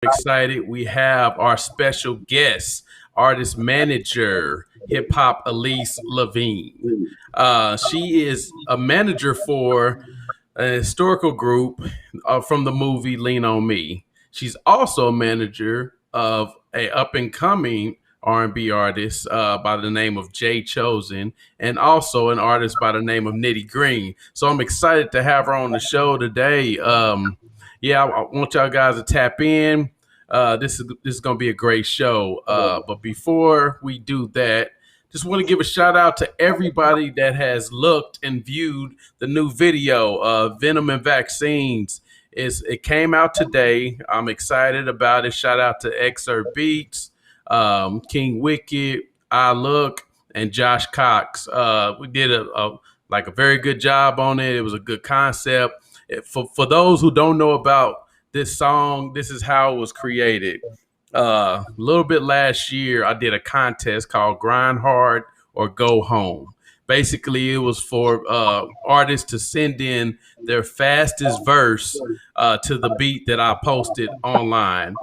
excited. We have our special guest, artist manager, HipHop Alise Levine. She is a manager for a historical group from the movie Lean on Me. She's also a manager of a up and coming R&B artist by the name of JChosen, and also an artist by the name of Nitty Green. So I'm excited to have her on the show today. I want y'all guys to tap in. This is gonna be a great show. But before we do that, just want to give a shout out to everybody that has looked and viewed the new video, Venom and Vaccines. It came out today. I'm excited about it. Shout out to Excerpt Beats, King Wicked, I Look, and Josh Cox. We did a very good job on it. It was a good concept. For those who don't know about this song, this is how it was created. A little bit last year, I did a contest called Grind Hard or Go Home. Basically, it was for artists to send in their fastest verse to the beat that I posted online.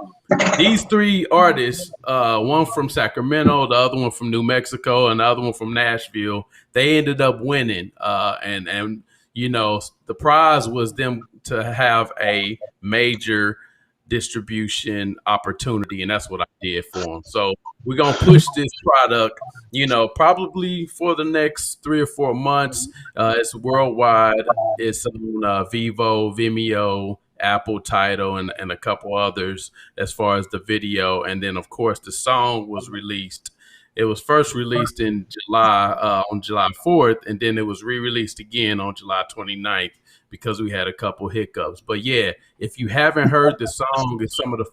These three artists, one from Sacramento, the other one from New Mexico, and the other one from Nashville, they ended up winning. And the prize was them to have a major distribution opportunity, and that's what I did for them. So we're gonna push this product, probably for the next 3 or 4 months. It's worldwide. It's on Vivo, Vimeo, Apple Tidal, and a couple others as far as the video. And then, of course, the song was released. It was first released in July, on July 4th, and then it was re-released again on July 29th because we had a couple hiccups. But yeah, if you haven't heard the song, it's some of the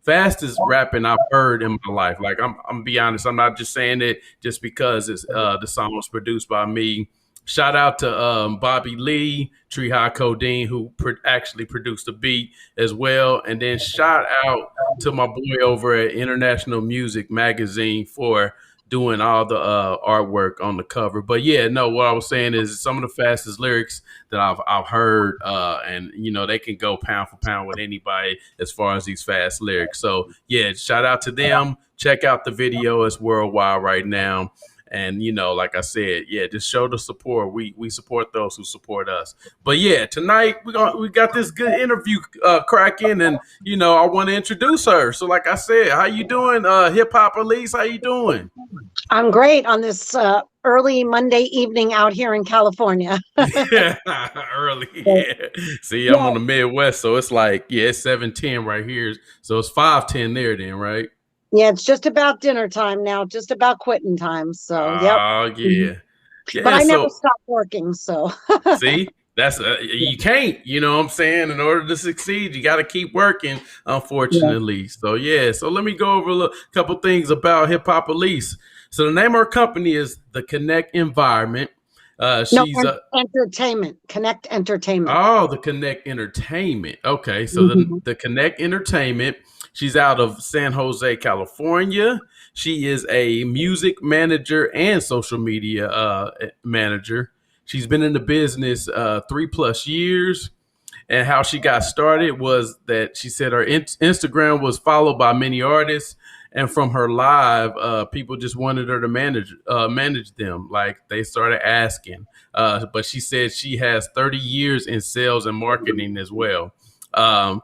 fastest rapping I've heard in my life. Like I'm be honest, I'm not just saying it just because it's the song was produced by me. Shout out to Bobby Lee, Tree High Codeine, who actually produced the beat as well. And then shout out to my boy over at International Music Magazine for doing all the artwork on the cover. But yeah, no, what I was saying is some of the fastest lyrics that I've heard, and they can go pound for pound with anybody as far as these fast lyrics. So yeah, shout out to them. Check out the video; it's worldwide right now. And like I said, yeah, just show the support. We support those who support us. But yeah, tonight we got this good interview cracking, and I want to introduce her. So like I said, how you doing, HipHop Alise? How you doing? I'm great on this early Monday evening out here in California. Yeah, early. Yeah. See, I'm on the Midwest, so it's like it's 7:10 right here. So it's 5:10 there, then, right? Yeah, it's just about dinner time now, just about quitting time. So, yep. Oh, yeah. But I never stop working, so. See, that's you can't, what I'm saying? In order to succeed, you got to keep working, unfortunately. Yeah. So let me go over a couple things about HipHop Alise. So the name of her company is The Connect Environment. Entertainment. Connect Entertainment. Oh, the Connect Entertainment. Okay, so the Connect Entertainment. She's out of San Jose, California. She is a music manager and social media manager. She's been in the business 3+ years. And how she got started was that she said her Instagram was followed by many artists. And from her live, people just wanted her to manage them. Like they started asking. But she said she has 30 years in sales and marketing as well.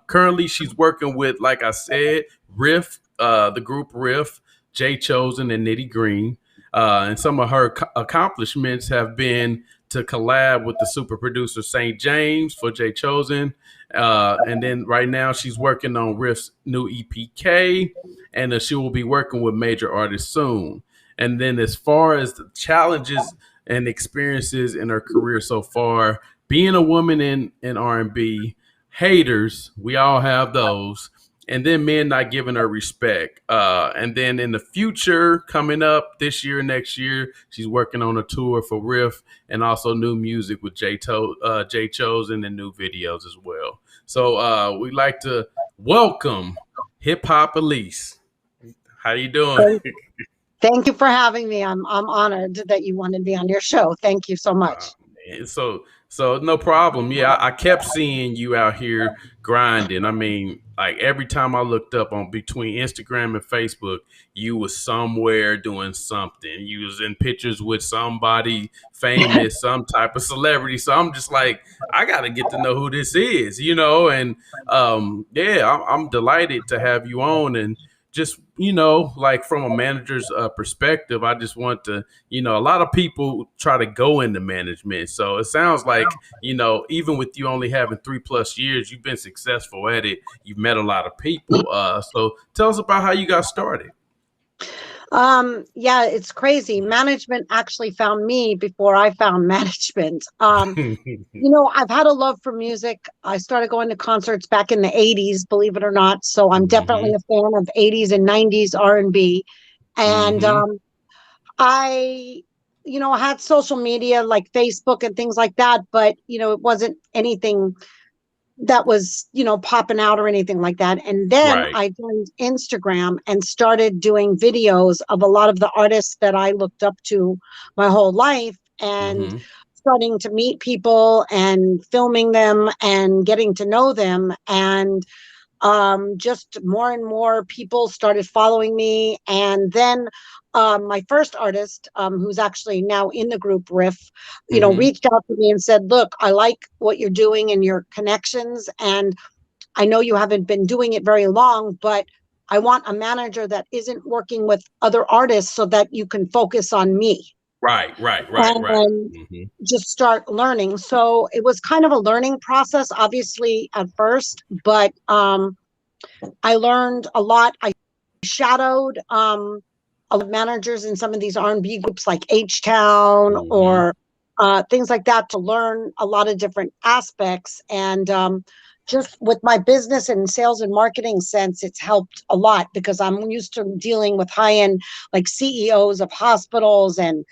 Currently, she's working with, like I said, Riff, the group Riff, JChosen, and Nitty Green. And some of her accomplishments have been to collab with the super producer St. James for JChosen. And then right now she's working on Riff's new EPK, and she will be working with major artists soon. And then as far as the challenges and experiences in her career so far, being a woman in R&B, haters, we all have those, and then men not giving her respect. And then in the future, coming up this year, next year, she's working on a tour for Riff and also new music with JChosen and new videos as well. So we'd like to welcome HipHop Alise. How you doing? Thank you for having me. I'm honored that you wanted me on your show. Thank you so much. So no problem. Yeah, I kept seeing you out here grinding. I mean, like every time I looked up on between Instagram and Facebook, you was somewhere doing something. You was in pictures with somebody famous, some type of celebrity. So I'm just like, I got to get to know who this is, you know. And yeah, I'm delighted to have you on. And just, you know, like from a manager's perspective, I just want to, you know, a lot of people try to go into management. So it sounds like, you know, even with you only having 3+ years, you've been successful at it. You've met a lot of people. So tell us about how you got started. Yeah, it's crazy. Management actually found me before I found management. I've had a love for music. I started going to concerts back in the 80s, believe it or not. So I'm definitely a fan of 80s and 90s R&B. And I, had social media like Facebook and things like that, but, it wasn't anything that was, popping out or anything like that. And then Right. I joined Instagram and started doing videos of a lot of the artists that I looked up to my whole life, and starting to meet people and filming them and getting to know them. And just more and more people started following me. And then my first artist, who's actually now in the group Riff, reached out to me and said, look, I like what you're doing and your connections. And I know you haven't been doing it very long, but I want a manager that isn't working with other artists so that you can focus on me. Right. And just start learning. So it was kind of a learning process, obviously, at first, but I learned a lot. I shadowed a lot of managers in some of these R&B groups like H-Town or things like that, to learn a lot of different aspects. And just with my business and sales and marketing sense, it's helped a lot because I'm used to dealing with high-end like CEOs of hospitals and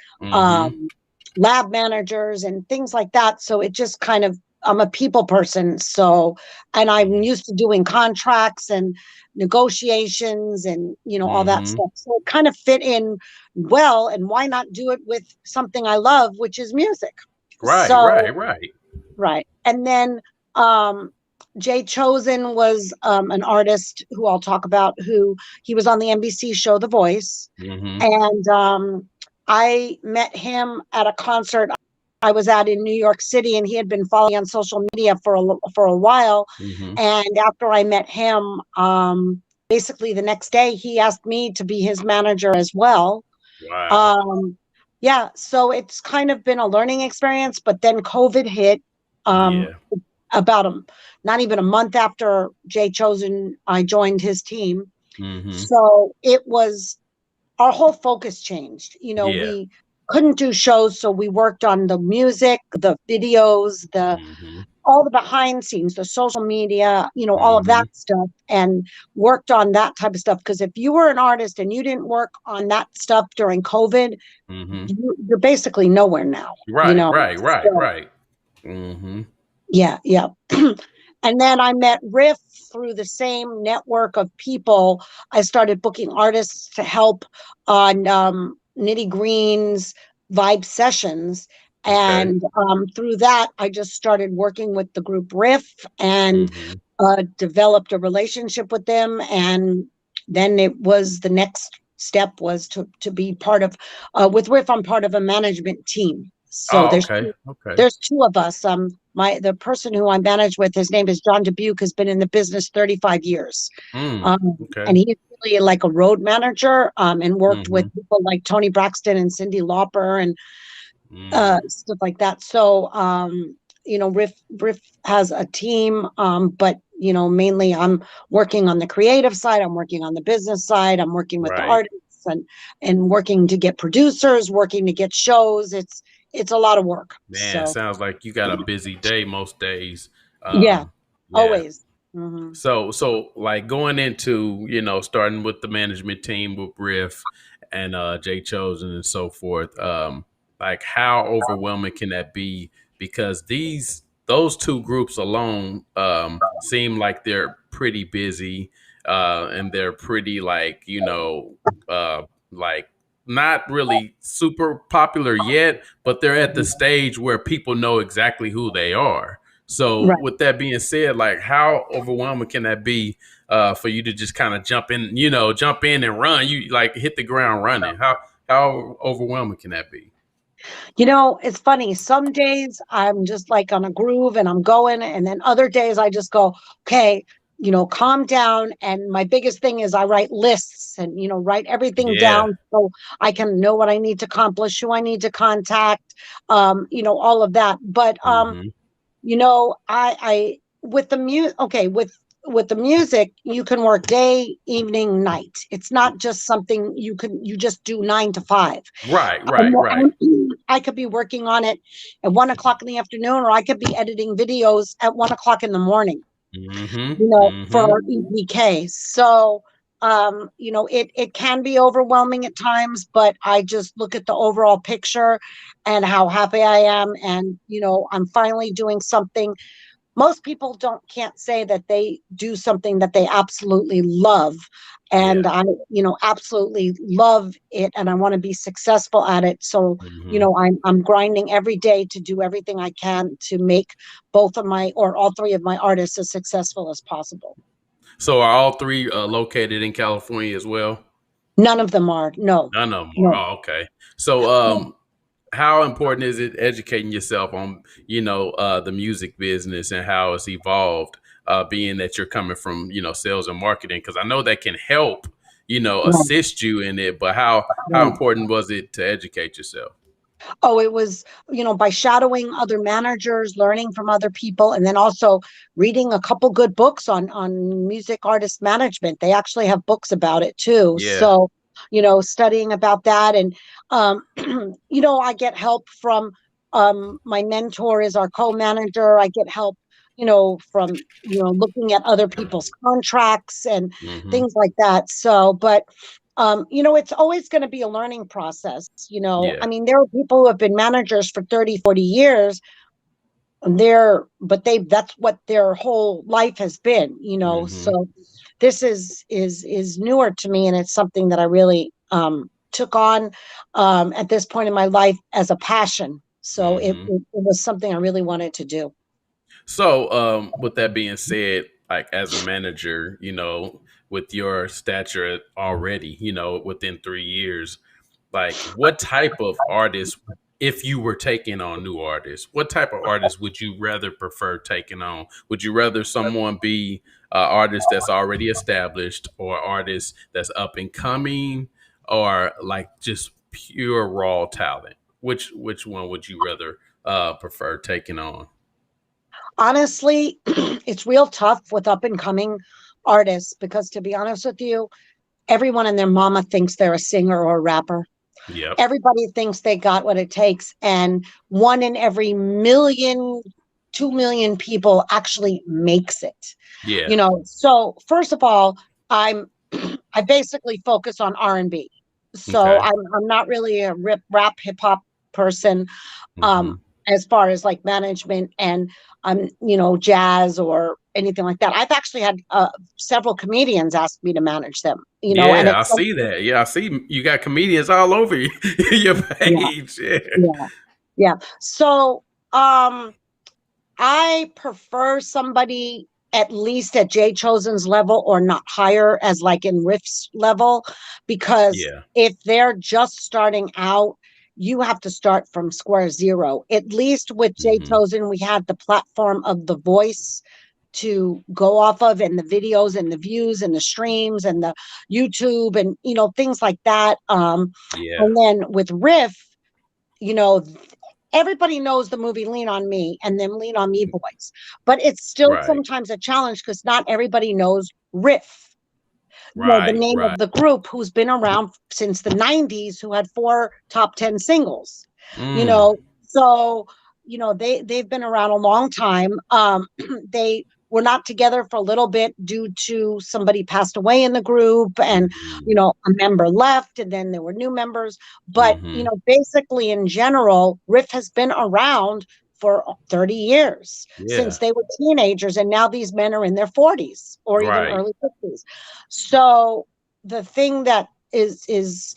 lab managers and things like that. So it just kind of, I'm a people person. So, and I'm used to doing contracts and negotiations and, all that stuff. So it kind of fit in well. And why not do it with something I love, which is music? Right. And then, JChosen was an artist who I'll talk about, who he was on the NBC show The Voice. And I met him at a concert I was at in New York City, and he had been following me on social media for a while. And after I met him, basically the next day, he asked me to be his manager as well. Wow. Yeah, so it's kind of been a learning experience, but then COVID hit. About not even a month after JChosen, I joined his team. So it was, our whole focus changed. We couldn't do shows, so we worked on the music, the videos, all the behind scenes, the social media, all of that stuff, and worked on that type of stuff. Because if you were an artist and you didn't work on that stuff during COVID, you're basically nowhere now. Right. Yeah. And then I met Riff through the same network of people. I started booking artists to help on Nitty Green's Vibe sessions. And through that, I just started working with the group Riff and developed a relationship with them. And then it was, the next step was to be part of, with Riff, I'm part of a management team. So there's two of us. The person who I manage with, his name is John Dubuque, has been in the business 35 years. And he's really like a road manager, and worked with people like Tony Braxton and Cyndi Lauper and stuff like that. So, Riff has a team, but, mainly I'm working on the creative side. I'm working on the business side. I'm working with the artists and working to get producers, working to get shows. It's a lot of work. Man, sounds like you got a busy day most days. Always. So like going into, starting with the management team with Riff and JChosen and so forth, like how overwhelming can that be? Because those two groups alone seem like they're pretty busy, and they're pretty like, like not really super popular yet, but they're at the stage where people know exactly who they are. So Right. with that being said, like how overwhelming can that be for you to just kind of jump in, jump in and run? You like hit the ground running. How overwhelming can that be? It's funny. Some days I'm just like on a groove and I'm going, and then other days I just go, okay, calm down. And my biggest thing is I write lists and, write everything Yeah. down so I can know what I need to accomplish, who I need to contact, all of that. But Hmm. I with the music, okay, with the music, you can work day, evening, night. It's not just something you just do 9 to 5. Right. Right. Right. I could be working on it at 1 o'clock in the afternoon, or I could be editing videos at 1 o'clock in the morning, Hmm. for Hmm. EPK. So, it can be overwhelming at times, but I just look at the overall picture and how happy I am. And, I'm finally doing something. Most people can't say that they do something that they absolutely love. Yeah. And I, absolutely love it, and I want to be successful at it. So, Hmm. I'm grinding every day to do everything I can to make both of my or all three of my artists as successful as possible. So are all three located in California as well? None of them are. No, None of them are. no, Oh, okay. So no. how important is it educating yourself on the music business and how it's evolved, being that you're coming from sales and marketing? Because I know that can help Right, assist you in it, but how right. important was it to educate yourself? Oh, it was, by shadowing other managers, learning from other people, and then also reading a couple good books on music artist management. They actually have books about it too. Yeah. So, studying about that. And I get help from my mentor is our co-manager. I get help, from looking at other people's contracts and Hmm. things like that. So, but it's always going to be a learning process. Yeah. I mean, there are people who have been managers for 30, 40 years, and but that's what their whole life has been, Hmm. so this is newer to me, and it's something that I really took on at this point in my life as a passion. So Hmm. it was something I really wanted to do. So, with that being said, like as a manager, with your stature already, within 3 years, like what type of artists, if you were taking on new artists, what type of artists would you rather prefer taking on? Would you rather someone be an artist that's already established, or artist that's up and coming, or like just pure raw talent? Which one would you rather prefer taking on? Honestly, it's real tough with up and coming artists, because to be honest with you, everyone and their mama thinks they're a singer or a rapper. Yep. Everybody thinks they got what it takes, and one in every million, 2 million people actually makes it. Yeah. So first of all, I'm I basically focus on R&B. So Okay. I'm not really a rap hip hop person, Hmm. um as far as like management, and jazz or anything like that. I've actually had several comedians ask me to manage them, and Yeah, I it's see that. Yeah, I see you got comedians all over your yeah, page. Yeah. yeah, yeah. So I prefer somebody at least at JChosen's level, or not higher, as like in Riff's level, because Yeah. if they're just starting out, you have to start from square zero. At least with Hmm. JChosen, we had the platform of the voice to go off of, and the videos and the views and the streams and the YouTube and things like that. Yeah. And then with Riff, you know, everybody knows the movie Lean on Me and then Lean on Me boys, but it's still Right. sometimes a challenge because not everybody knows Riff, the Right. name of Right. the group, who's been around since the 90s, who had 4 top 10 singles, you Mm. know. So, they've been around a long time. They were not together for a little bit due to somebody passed away in the group, and Hmm. a member left, and then there were new members. But, Hmm. basically in general, Riff has been around for 30 years, since Yeah. they were teenagers, and now these men are in their 40s or even Right. early 50s. So the thing that is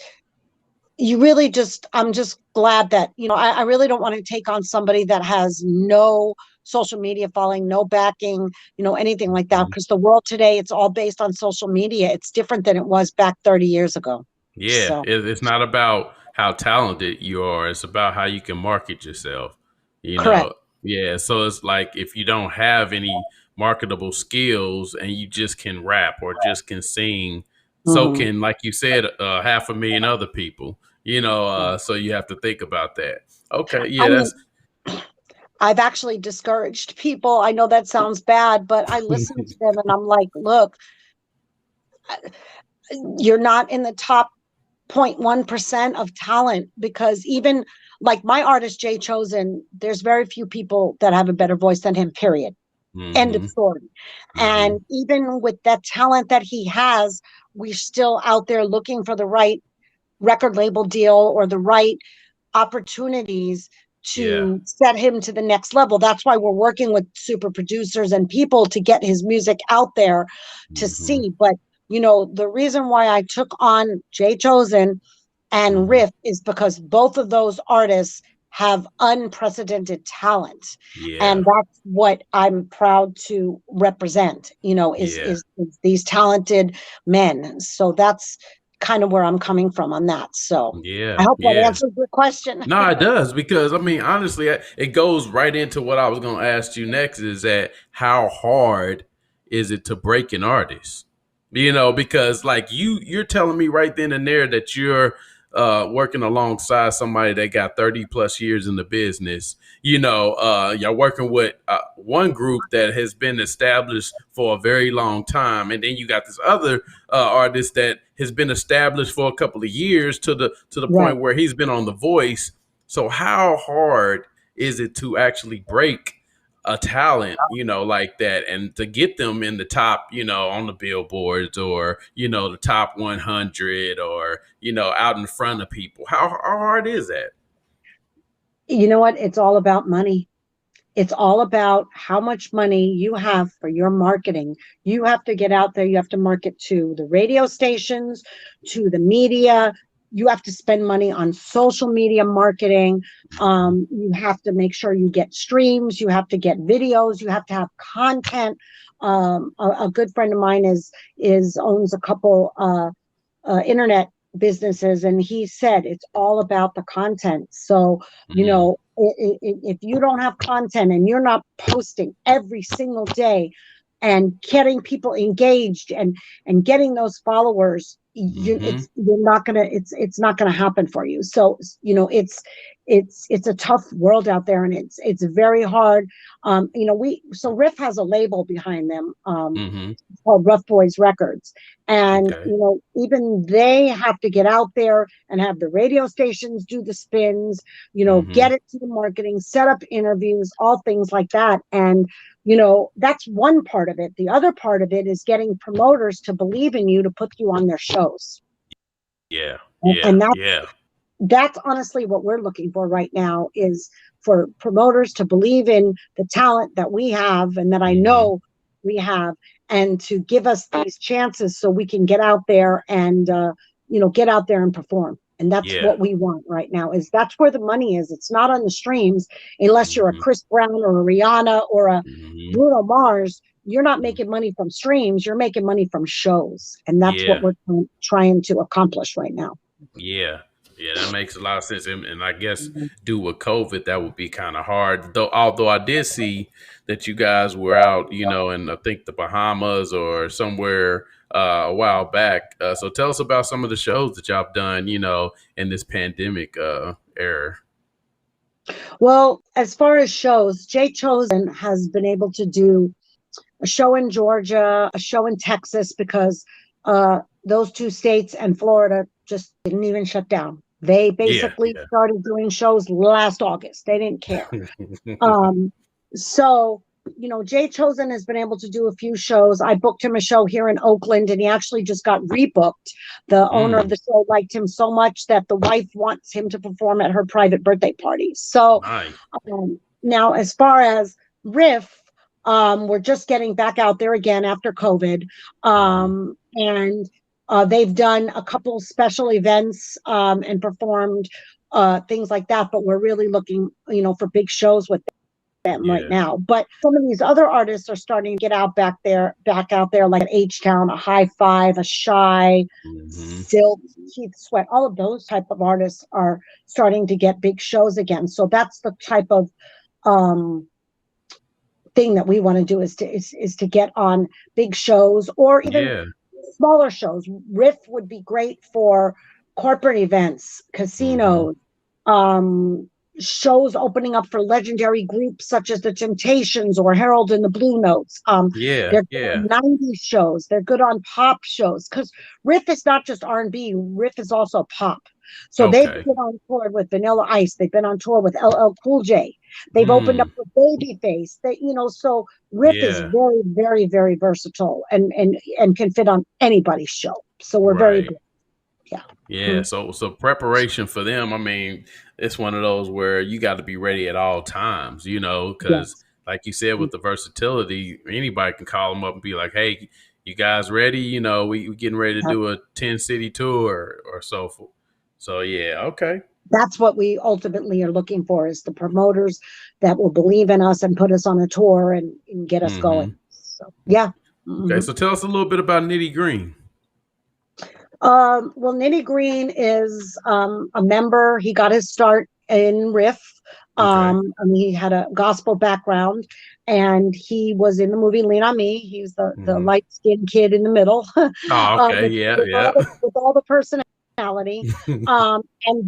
you really I'm just glad that, I really don't want to take on somebody that has no social media following, no backing, anything like that. Mhm. Because the world today, it's all based on social media. It's different than it was back 30 years ago. Yeah, So, it's not about how talented you are. It's about how you can market yourself. You correct. know, yeah. So it's like if you don't have any marketable skills and you just can rap or just can sing, so Mhm. can, like you said, 500,000 other people. So you have to think about that. Okay, I yeah, mean, that's I've actually discouraged people. I know that sounds bad, but I listen to them and I'm like, look, you're not in the top 0.1% of talent, because even like my artist JChosen, there's very few people that have a better voice than him, period. End of hmm story. hmm And even with that talent that he has, we're still out there looking for the right record label deal or the right opportunities yeah, to set him to the next level. That's why we're working with super producers and people to get his music out there to hmm see. But the reason why I took on JChosen and hmm Riff is because both of those artists have unprecedented talent. yeah, And that's what I'm proud to represent, yeah, is these talented men. So that's kind of where I'm coming from on that. So I yeah, hope that yeah. answers your question. No, it does because I mean, honestly, it goes right into what I was going to ask you next. Is that how hard is it to break an artist? Because like you're telling me right then and there that you're working alongside somebody that got 30 plus years in the business. You're working with one group that has been established for a very long time, and then you got this other artist that has been established for a couple of years to the Right. point where he's been on The Voice. So how hard is it to actually break a talent, like that, and to get them in the top, on the billboards or, the top 100 or, out in front of people? How hard is that? You know what? It's all about money. It's all about how much money you have for your marketing. You have to get out there. You have to market to the radio stations, to the media. You have to spend money on social media marketing. Mhm. You have to make sure you get streams. You have to get videos. You have to have content. A good friend of mine is owns a couple internet businesses, and he said it's all about the content. So Mm, if you don't have content and you're not posting every single day and getting people engaged and getting those followers, mhm. you're not gonna it's not gonna happen for you. So it's a tough world out there, and it's very hard. We so Riff has a label behind them, Mhm. called Rough Boys Records. And, Okay. even they have to get out there and have the radio stations do the spins, get Mhm. it to the marketing, set up interviews, all things like that. And, that's one part of it. The other part of it is getting promoters to believe in you to put you on their shows. Yeah. And, Yeah. and Yeah. that's honestly what we're looking for right now, is for promoters to believe in the talent that we have and that I Mhm. know we have, and to give us these chances so we can get out there and get out there and perform. And that's Yeah. what we want right now. Is that's where the money is. It's not on the streams, unless you're a Mhm. Chris Brown or a Rihanna or a Mhm. Bruno Mars. You're not Mhm. making money from streams, you're making money from shows, and that's what Yeah. we're trying to accomplish right now. Yeah. Yeah, that makes a lot of sense. And I guess due with COVID, that would be kind of hard. Though, although I did see that you guys were out, in I think the Bahamas or somewhere a while back. So tell us about some of the shows that y'all have done, in this pandemic era. Well, as far as shows, JChosen has been able to do a show in Georgia, a show in Texas, because those two states and Florida just didn't even shut down. They Yeah, basically started doing shows last August. They didn't care. yeah. Um, so, JChosen has been able to do a few shows. I booked him a show here in Oakland, and he actually just got rebooked. The owner of Mm, the show liked him so much that the wife wants him to perform at her private birthday party. So, nice. now as far as Riff, we're just getting back out there again after COVID. hmm And they've done a couple special events and performed things like that, but we're really looking, for big shows with them right now. But some of these other artists are starting to get back out there, like H-Town, a High Five, a Shy, Silk, Keith Sweat. All of those type of artists are starting to get big shows again. So that's the type of thing that we want to do, is to get on big shows, or even smaller shows. Riff would be great for corporate events, casinos, shows opening up for legendary groups such as the Temptations or Harold and the Blue Notes. They're good on 90s shows. They're good on pop shows, because Riff is not just R&B. Riff is also pop. So they've been on tour with Vanilla Ice. They've been on tour with LL Cool J. They've opened up with Babyface. So Riff is very, very, very versatile and can fit on anybody's show. So we're very good. Yeah. So preparation for them, I mean, it's one of those where you got to be ready at all times, because like you said, with the versatility, anybody can call them up and be like, hey, you guys ready? We getting ready to do a 10-city tour or so forth. So, that's what we ultimately are looking for, is the promoters that will believe in us and put us on a tour and get us going. So, Okay, so tell us a little bit about Nitty Green. Well, Nitty Green is a member. He got his start in Riff. He had a gospel background, and he was in the movie Lean on Me. He's the light-skinned kid in the middle. With all the personality. And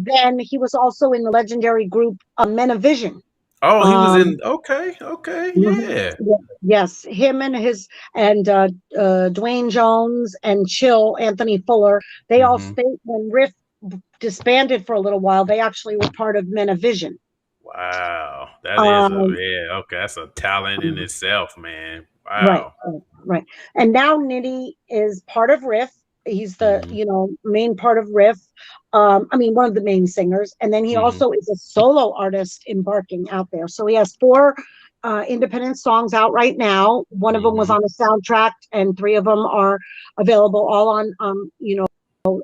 then he was also in the legendary group Men of Vision. Oh, he was in. Okay. Yes, him and Dwayne Jones and Chill Anthony Fuller. They all stayed when Riff disbanded for a little while. They actually were part of Men of Vision. Wow, that's a talent in itself, man. Wow. Right. And now Nitty is part of Riff. He's the main part of Riff. One of the main singers, and then he also is a solo artist embarking out there. So he has 4 independent songs out right now. One of them was on the soundtrack, and 3 of them are available all on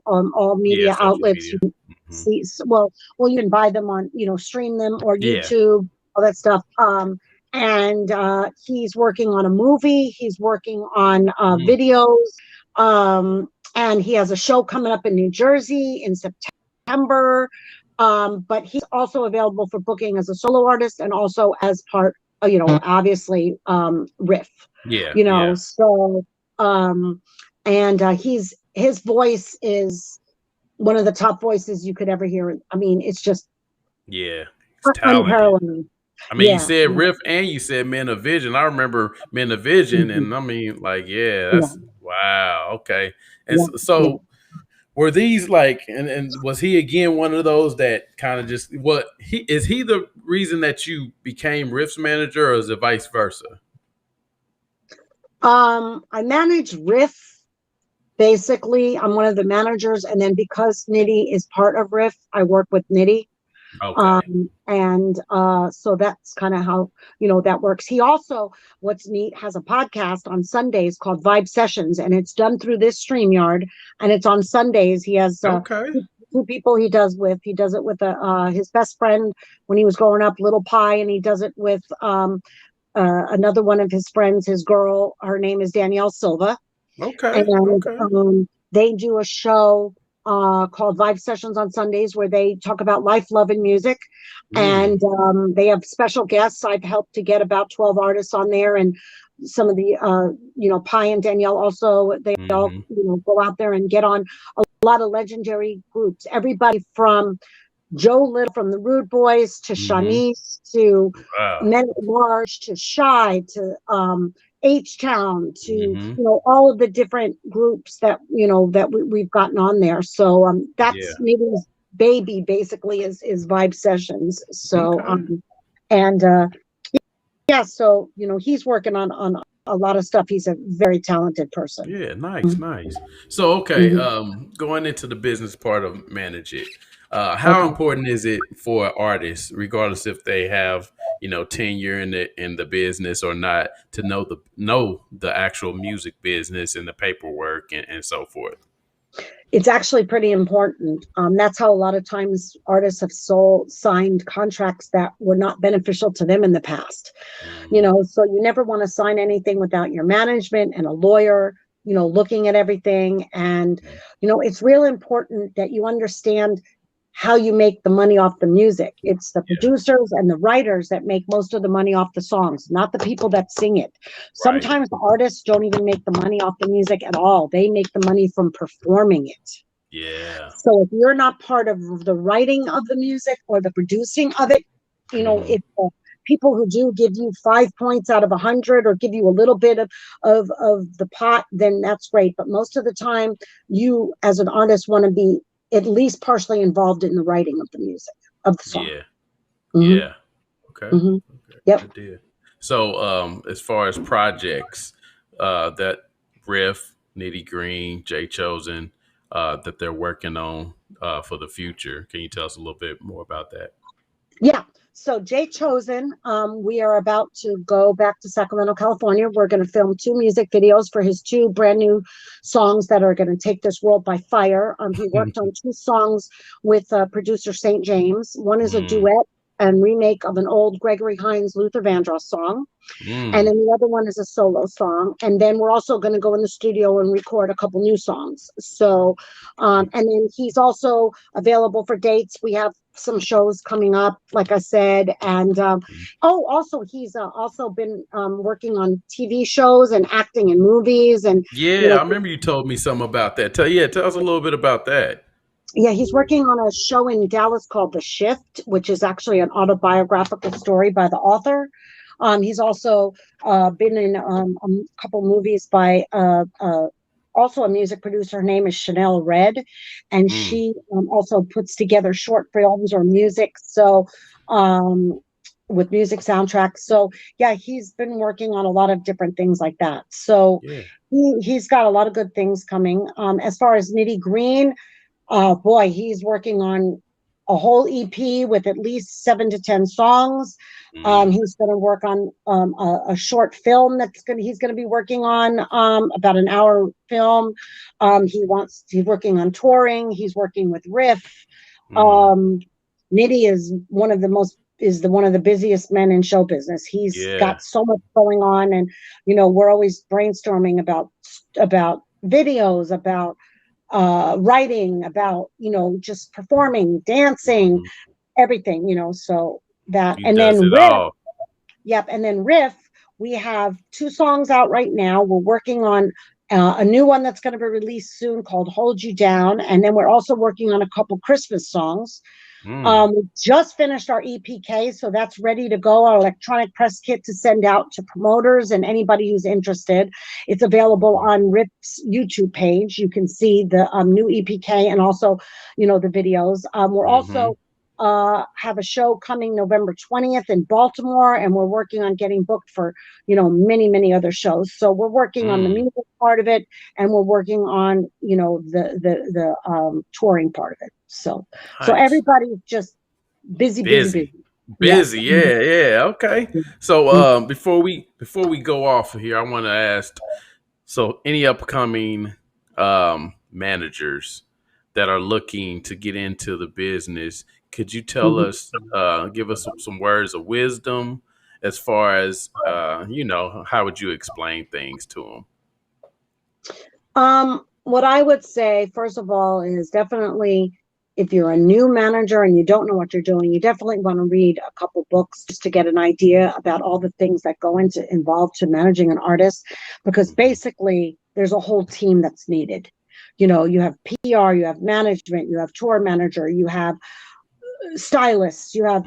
all media outlets. You can see, you can buy them on stream them or YouTube, all that stuff. And he's working on a movie. He's working on videos. And he has a show coming up in New Jersey in September. But he's also available for booking as a solo artist and also as part, obviously, Riff. So, and his voice is one of the top voices you could ever hear. I mean, it's just unparalleled. You said Riff and you said Men of Vision. I remember Men of Vision, and that's wow. Okay. And so were these and was he again one of those that kind of just is he the reason that you became Riff's manager, or is it vice versa? I manage Riff. Basically, I'm one of the managers, and then because Nitty is part of Riff, I work with Nitty. So that's kind of how that works. He also, what's neat, has a podcast on Sundays called Vibe Sessions, and it's done through this StreamYard, and it's on Sundays. He has 2 people he does it with his best friend when he was growing up, Little Pie, and he does it with another one of his friends, his girl. Her name is Danielle Silva. They do a show called Vibe Sessions on Sundays, where they talk about life, love, and music. And they have special guests. I've helped to get about 12 artists on there, and some of the Pi and Danielle also, they all go out there and get on a lot of legendary groups. Everybody from Joe Little from the Rude Boys to Shanice to Men at Large to Shy to H-Town to all of the different groups that that we've gotten on there. So that's maybe his baby basically is Vibe Sessions. So so he's working on a lot of stuff. He's a very talented person. Yeah, nice. So going into the business part of Manage It, how important is it for artists, regardless if they have tenure in the business or not, to know the actual music business and the paperwork and so forth? It's actually pretty important. That's how a lot of times artists have signed contracts that were not beneficial to them in the past. So you never want to sign anything without your management and a lawyer, looking at everything. And, it's real important that you understand how you make the money off the music. It's the producers and the writers that make most of the money off the songs, not the people that sing it. Sometimes the artists don't even make the money off the music at all. They make the money from performing it. Yeah. So if you're not part of the writing of the music or the producing of it, if people who do give you 5 points out of 100 or give you a little bit of the pot, then that's great. But most of the time, you as an artist want to be at least partially involved in the writing of the music of the song. Yeah. Mm-hmm. Yeah. Okay. Mm-hmm. Okay. Yep. Good deal. So, as far as projects, that Riff, Nitty Green, JChosen, that they're working on for the future, can you tell us a little bit more about that? Yeah. So JChosen, we are about to go back to Sacramento, California. We're going to film 2 music videos for his 2 brand new songs that are going to take this world by fire. He worked on 2 songs with producer St. James. One is a duet and remake of an old Gregory Hines Luther Vandross song. And then the other one is a solo song. And then we're also going to go in the studio and record a couple new songs. So, and then he's also available for dates. We have some shows coming up, like I said. And also he's also been working on TV shows and acting in movies. And I remember you told me something about that. Tell us a little bit about that. Yeah, he's working on a show in Dallas called The Shift, which is actually an autobiographical story by the author. He's also been in a couple movies by also a music producer. Her name is Chanel Red, and she also puts together short films or music. So with music soundtracks. So yeah, he's been working on a lot of different things like that. So he's got a lot of good things coming. As far as Nitty Green, boy, he's working on a whole EP with at least 7 to 10 songs. He's going to work on a short film he's going to be working on, about an hour film. He's working on touring. He's working with Riff. Nitty is one of the busiest men in show business. He's got so much going on, and we're always brainstorming about videos, about writing, about just performing, dancing, everything, so that. He and does then it Riff, all. and then Riff, we have 2 songs out right now. We're working on a new one that's going to be released soon called Hold You Down, and then we're also working on a couple Christmas songs. We just finished our EPK, so that's ready to go, our electronic press kit to send out to promoters and anybody who's interested. It's available on Riff's YouTube page. You can see the new EPK and also, the videos. We're also have a show coming November 20th in Baltimore, and we're working on getting booked for, many, many other shows. So we're working on the music part of it, and we're working on, the touring part of it. So everybody's just busy. Yeah. Okay. So before we go off of here, I want to ask, so any upcoming managers that are looking to get into the business, could you tell us, give us some words of wisdom as far as how would you explain things to them? What I would say, first of all, is definitely, if you're a new manager and you don't know what you're doing, you definitely want to read a couple books just to get an idea about all the things that go involved to managing an artist, because basically there's a whole team that's needed. You have PR, you have management, you have tour manager, you have stylists, you have,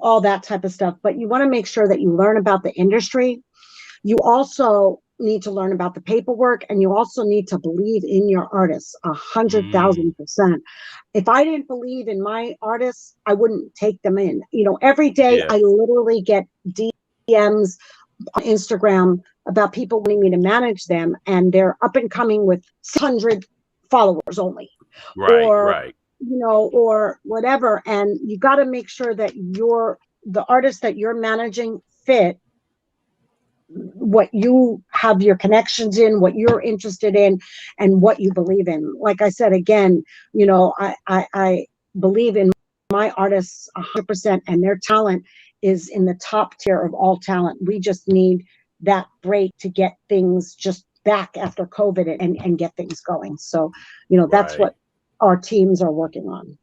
all that type of stuff. But you want to make sure that you learn about the industry. You also need to learn about the paperwork, and you also need to believe in your artists 100,000%. If I didn't believe in my artists, I wouldn't take them in. Every day I literally get DMs on Instagram about people wanting me to manage them, and they're up and coming with 600 followers only, or whatever. And you got to make sure that the artists that you're managing fit what you have your connections in, what you're interested in, and what you believe in. Like I said, again, I believe in my artists 100%, and their talent is in the top tier of all talent. We just need that break to get things just back after COVID and get things going. So, that's Right. what our teams are working on.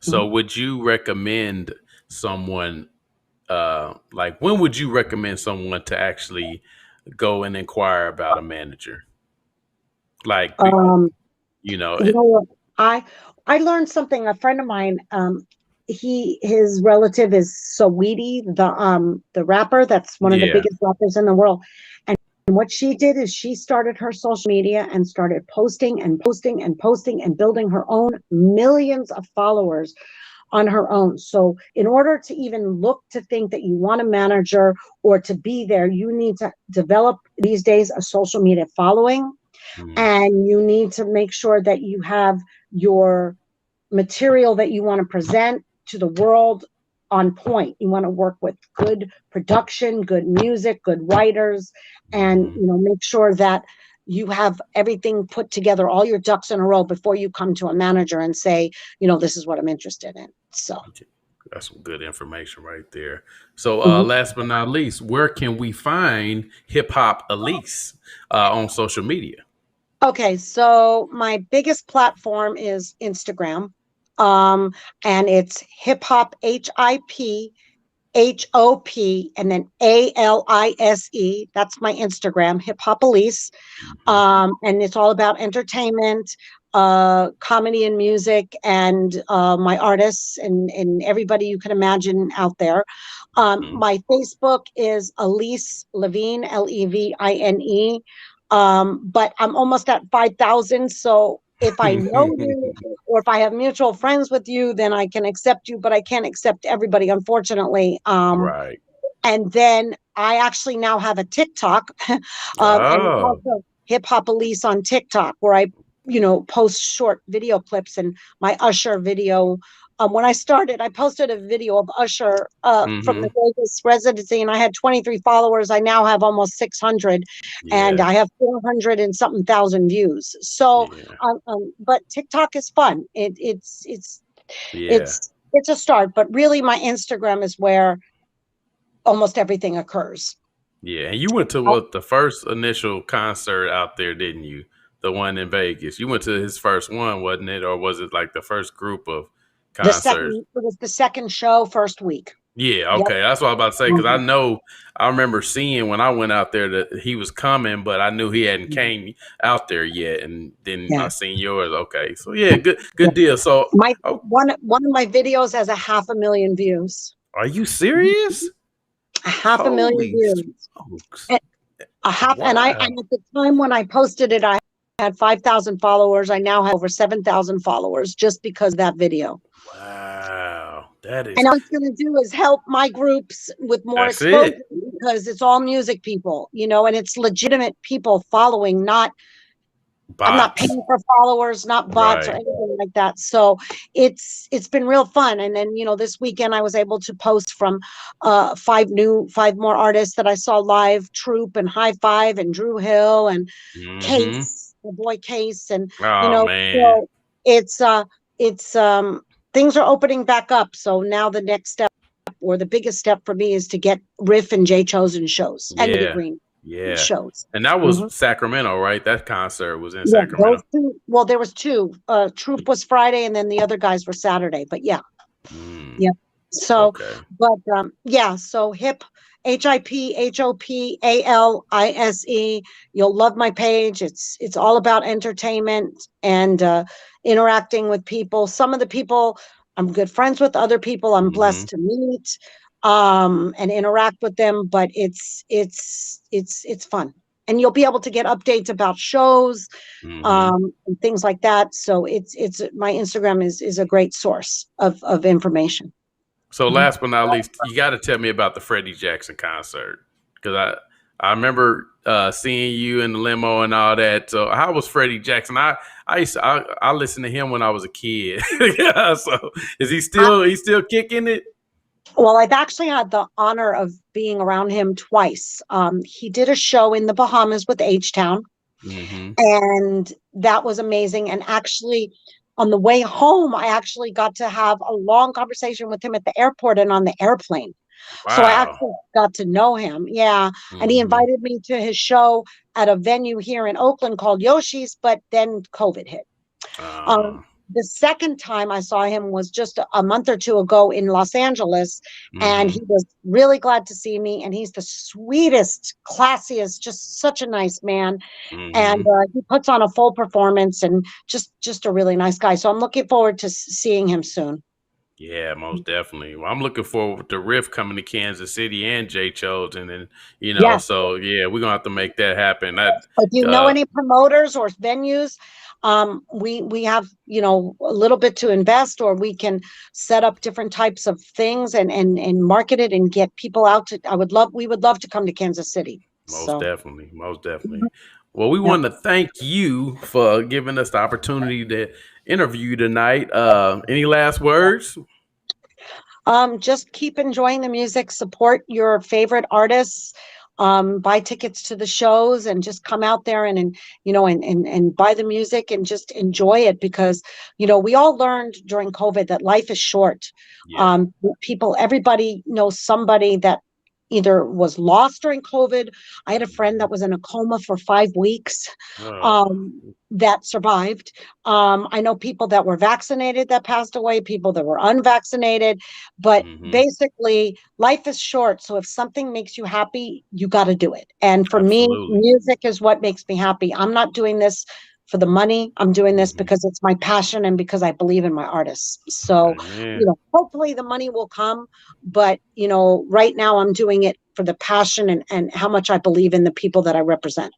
So would you recommend someone like when would you recommend someone to actually go and inquire about a manager? Like Um, you know, you know what? I learned something. A friend of mine, his relative is Saweetie, the rapper that's one of the yeah. biggest rappers in the world. And what she did is she started her social media and started posting and posting and posting and building her own millions of followers on her own. So in order to even look to think that you want a manager or to be there, you need to develop these days a social media following, Mm, and you need to make sure that you have your material that you want to present to the world on point. You want to work with good production, good music, good writers, and mhm. make sure that you have everything put together, all your ducks in a row before you come to a manager and say, this is what I'm interested in. So That's some good information right there. So, mhm. last but not least, where can we find Hip Hop Alise on social media? Okay, so my biggest platform is Instagram. Um, and it's hip hop HIPHOP and then ALISE. That's my Instagram, Hip Hop Alise. Hmm. And it's all about entertainment, comedy and music, and my artists and everybody you can imagine out there. Hmm. My Facebook is Alise Levine, Levine. But I'm almost at 5,000. So if I know you or if I have mutual friends with you, then I can accept you, but I can't accept everybody, unfortunately. Right. And then I actually now have a TikTok, and it's Oh. also Hip Hop Elise on TikTok, where I, post short video clips and my Usher video. When I started, I posted a video of Usher from the Hmm. Vegas residency, and I had 23 followers. I now have almost 600, and Yeah. I have 400 and something thousand views. So, Yeah. but TikTok is fun. Yeah. It's a start, but really, my Instagram is where almost everything occurs. Yeah. And you went to what the first initial concert out there, didn't you? The one in Vegas. You went to his first one, wasn't it? Or was it like the first group of concerts? It was the second show, first week. Yeah, Yep. okay. That's what I was about to say because Mhm. I remember seeing when I went out there that he was coming, but I knew he hadn't came out there yet, and then I Yeah. seen yours. Okay, so yeah, good Yeah. good deal. So, My oh, one of my videos has a 500,000 views. are you serious? A 500,000 Holy views. smokes! And a half and Wow, at the time when I posted it, I had 5,000 followers. I now have over 7,000 followers just because of that video. wow, that is And all it's going to do is help my groups with more that's exposure it. because it's all music people, and it's legitimate people following, not I'm not Bots, paying for followers, not bots or right? anything like that. So it's been real fun. And then this weekend I was able to post from five more artists that I saw live: Troop and High Five and Drew Hill and Mm-hmm. Case, the boy Case, and Oh man, so it's it's things are opening back up. So now the next step or the biggest step for me is to get Riff and JChosen shows and Nitty yeah, Green yeah. shows. And that was Mhm. Sacramento, right? That concert was in Yeah, Sacramento. those two. Well, there was two. Troop was Friday, and then the other guys were Saturday. But yeah, Mm, yeah. So, okay. but yeah. So HIPHOPALISE. You'll love my page. It's all about entertainment and interacting with people. Some of the people I'm good friends with. Other people I'm Hmm. blessed to meet and interact with them. But it's fun, and you'll be able to get updates about shows Hmm. and things like that. So it's my Instagram is a great source of information. So Mhm. last but not least, you got to tell me about the Freddie Jackson concert because I remember seeing you in the limo and all that. So how was Freddie Jackson? I listened to him when I was a kid. Yeah, so is he I, still kicking it? Well, I've actually had the honor of being around him twice. He did a show in the Bahamas with H-Town, Mm-hmm. and that was amazing. And actually, on the way home, I actually got to have a long conversation with him at the airport and on the airplane. So I Wow. actually got to know him. Yeah. And he Mm-hmm. invited me to his show at a venue here in Oakland called Yoshi's, but then COVID hit. Uh, The second time I saw him was just a month or two ago in Los Angeles, and mm-hmm. he was really glad to see me. And he's the sweetest, classiest, just such a nice man. And Mm-hmm. he puts on a full performance, and just a really nice guy. So I'm looking forward to seeing him soon. Yeah, most definitely. Well, I'm looking forward to Riff coming to Kansas City and JChosen, and Yes. so yeah, we're gonna have to make that happen. If you know Uh, any promoters or venues, we have a little bit to invest, or we can set up different types of things and market it and get people out to. We would love to come to Kansas City. Most So definitely, most definitely. Well, we yeah. want to thank you for giving us the opportunity to interview you tonight. Any last words? Just keep enjoying the music, support your favorite artists, buy tickets to the shows, and just come out there and buy the music and just enjoy it, because we all learned during COVID that life is short. Yeah. Everybody knows somebody that either was lost during COVID. I had a friend Mhm. that was in a coma for 5 weeks, Oh, um, that survived. I know people that were vaccinated that passed away, people that were unvaccinated, but hmm, basically, life is short. So if something makes you happy, you got to do it. And for me, absolutely. music is what makes me happy. I'm not doing this for the money. I'm doing this Hmm. because it's my passion and because I believe in my artists. So, Amen. hopefully the money will come. But, right now I'm doing it for the passion and how much I believe in the people that I represent.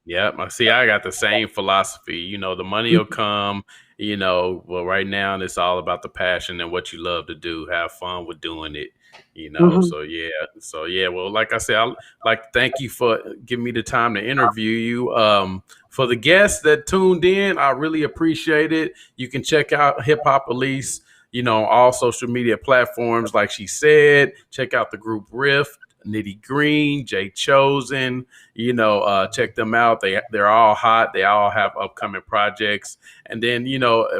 Yep. I see. I got the same philosophy. The money will come. Well, right now it's all about the passion and what you love to do. Have fun with doing it. Mhm. So yeah. So yeah. Well, like I said, I like to thank you for giving me the time to interview you. For the guests that tuned in, I really appreciate it. You can check out Hip Hop Elise. All social media platforms, like she said. Check out the group Riff, Nitty Green, JChosen. Check them out. They're all hot. They all have upcoming projects. And then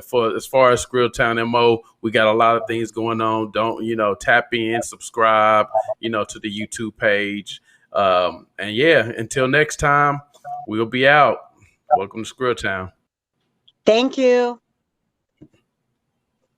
for as far as Skrilltown Mo, we got a lot of things going on. Don't tap in, subscribe to the YouTube page. And yeah, until next time, we'll be out. Welcome to Skrilltown. Thank you.